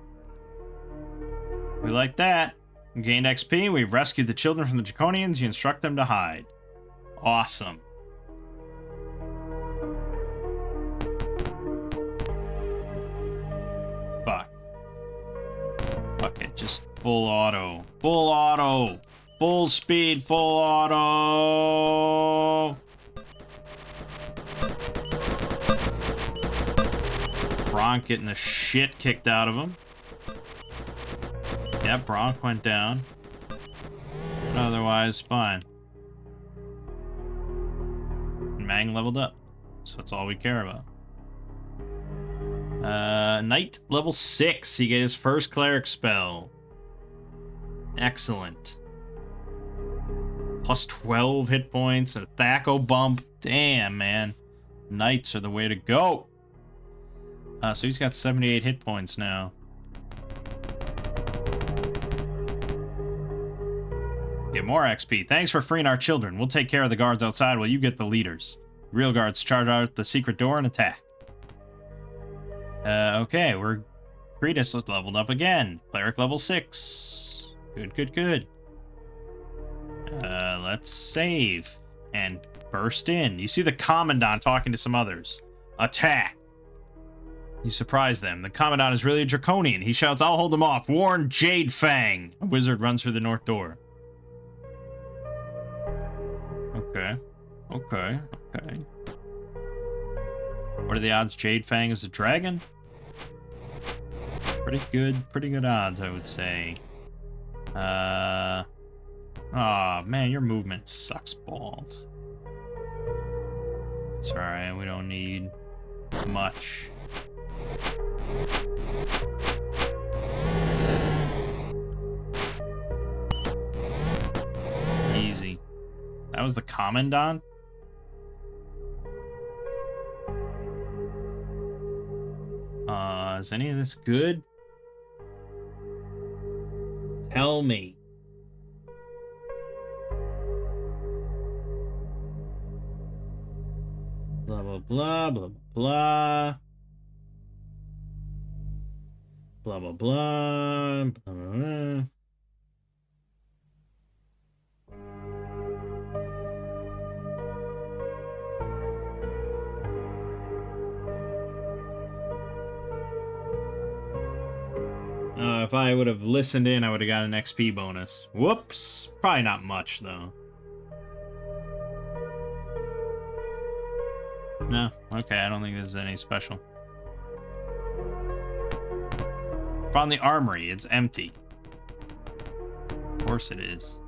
We like that. We gained XP. We've rescued the children from the Draconians. You instruct them to hide. Awesome. Fuck. Fuck it. Just full auto. Full auto. Full speed. Full auto. Bronk getting the shit kicked out of him. Yep, Bronk went down. But otherwise, fine. And Mangg leveled up. So that's all we care about. Knight, level 6. He gets his first cleric spell. Excellent. Plus 12 hit points, a Thaco bump. Damn, man. Knights are the way to go. So he's got 78 hit points now. Get more XP. Thanks for freeing our children. We'll take care of the guards outside while you get the leaders. Real guards charge out the secret door and attack. Okay, we're... Kretus leveled up again. Cleric level 6. Good, good, good. Let's save. And burst in. You see the Commandant talking to some others. Attack. You surprise them. The Commandant is really a Draconian. He shouts, "I'll hold them off. Warn Jade Fang." A wizard runs through the north door. Okay. Okay. Okay. What are the odds Jade Fang is a dragon? Pretty good odds, I would say. Oh man, your movement sucks balls. It's alright, we don't need much. Easy. That was the Commandant? Is any of this good? Tell me. Blah, blah, blah, blah, blah. Blah, blah, blah. Blah, blah, blah. If I would have listened in, I would have got an XP bonus. Whoops. Probably not much, though. No. Okay, I don't think this is any special. Found the armory. It's empty. Of course it is.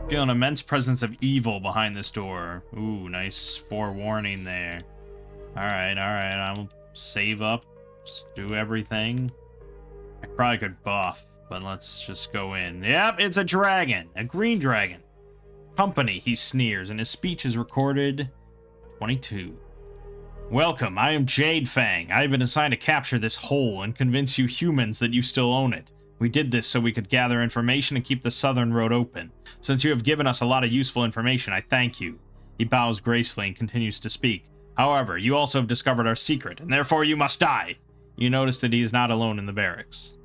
Feel an immense presence of evil behind this door. Ooh, nice forewarning there. Alright, I'll save up, just do everything. I probably could buff, but let's just go in. Yep, it's a dragon, a green dragon. Company, he sneers, and his speech is recorded 22. Welcome, I am Jade Fang. I have been assigned to capture this hole and convince you humans that you still own it. We did this so we could gather information and keep the southern road open. Since you have given us a lot of useful information, I thank you. He bows gracefully and continues to speak. However, you also have discovered our secret, and therefore you must die. You notice that he is not alone in the barracks.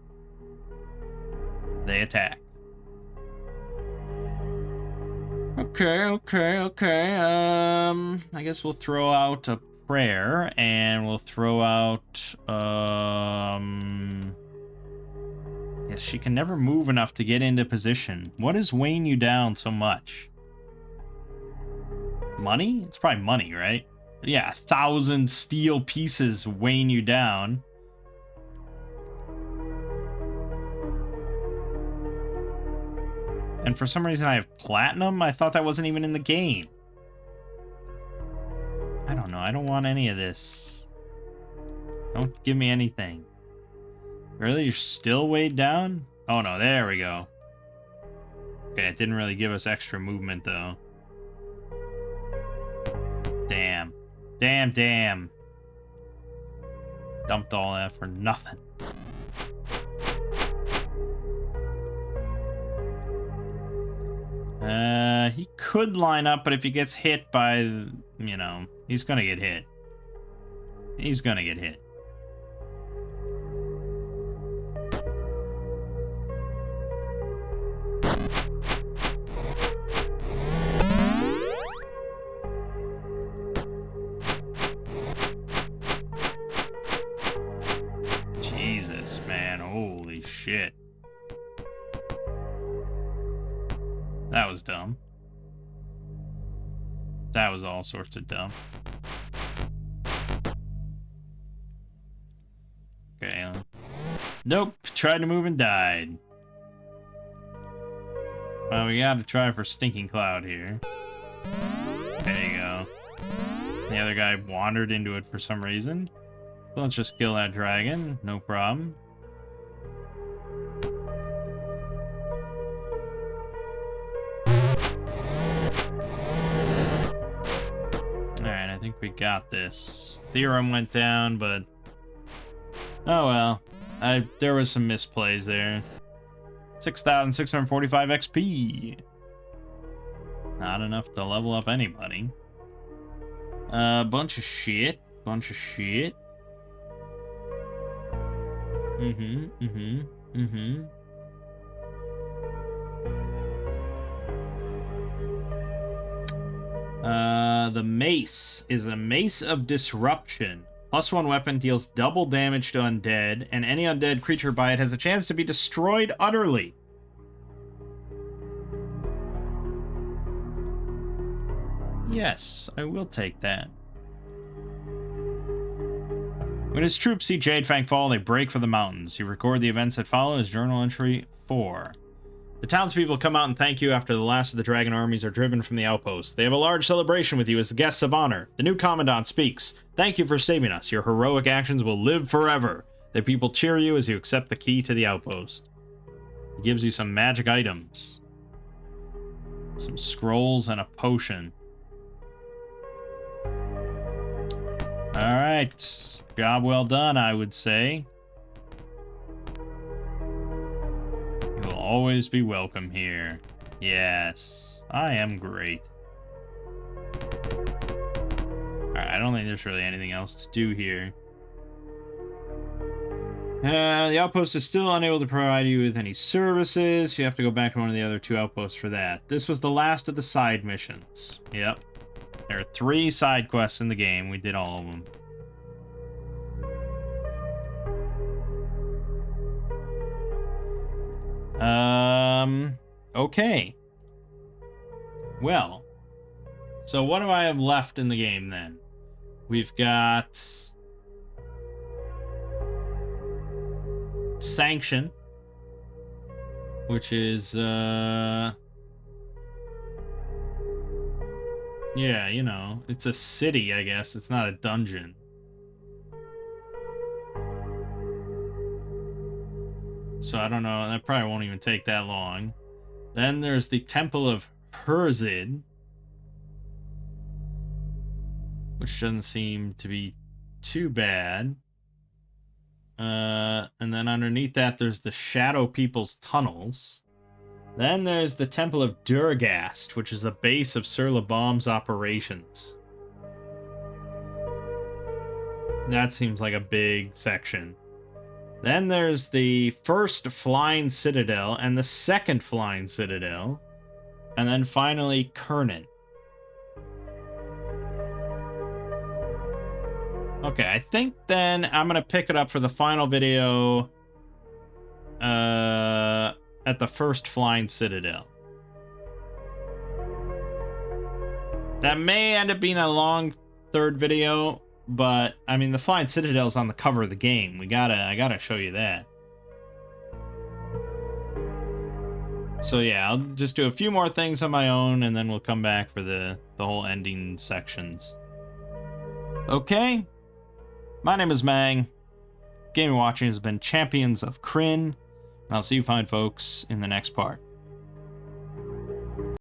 They attack. Okay. I guess we'll throw out a prayer, and we'll throw out, yes, she can never move enough to get into position. What is weighing you down so much? Money? It's probably money, right? Yeah, 1,000 steel pieces weighing you down. And for some reason I have platinum? I thought that wasn't even in the game. I don't know. I don't want any of this. Don't give me anything. Really? You're still weighed down? Oh no, there we go. Okay, it didn't really give us extra movement though. Damn. Damn. Dumped all that for nothing. He could line up, but if he gets hit by, you know, he's gonna get hit. He's gonna get hit. Jesus, man. Holy shit. That was dumb. That was all sorts of dumb. Okay. Nope. Tried to move and died. Well, we gotta try for Stinking Cloud here. There you go. The other guy wandered into it for some reason. So let's just kill that dragon. No problem. Alright, I think we got this. Theorem went down, but... oh well. There was some misplays there. 6,645 XP. Not enough to level up anybody. Bunch of shit. The mace is a mace of disruption. +1 weapon deals double damage to undead, and any undead creature by it has a chance to be destroyed utterly. Yes, I will take that. When his troops see Jadefang fall, they break for the mountains. You record the events that follow as journal entry 4. The townspeople come out and thank you after the last of the dragon armies are driven from the outpost. They have a large celebration with you as the guests of honor. The new commandant speaks. Thank you for saving us. Your heroic actions will live forever. The people cheer you as you accept the key to the outpost. He gives you some magic items. Some scrolls and a potion. Alright. Job well done, I would say. You will always be welcome here. Yes, I am great. Alright, I don't think there's really anything else to do here. The outpost is still unable to provide you with any services. You have to go back to one of the other 2 outposts for that. This was the last of the side missions. Yep. There are 3 side quests in the game. We did all of them. Okay. Well, so what do I have left in the game then? We've got Sanction, which is yeah, you know, it's a city, I guess. It's not a dungeon. So I don't know, that probably won't even take that long. Then there's the Temple of Herzid, which doesn't seem to be too bad. And then underneath that, there's the Shadow People's Tunnels. Then there's the Temple of Durgast, which is the base of Sir Labam's operations. That seems like a big section. Then there's the first Flying Citadel and the second Flying Citadel. And then finally, Krynn. Okay, I think then I'm going to pick it up for the final video at the first Flying Citadel. That may end up being a long third video, but I mean, the Flying Citadel's on the cover of the game. I gotta show you that. So yeah, I'll just do a few more things on my own, and then we'll come back for the whole ending sections. Okay, my name is Mangg. Game watching has been Champions of Krynn, and I'll see you fine folks in the next part.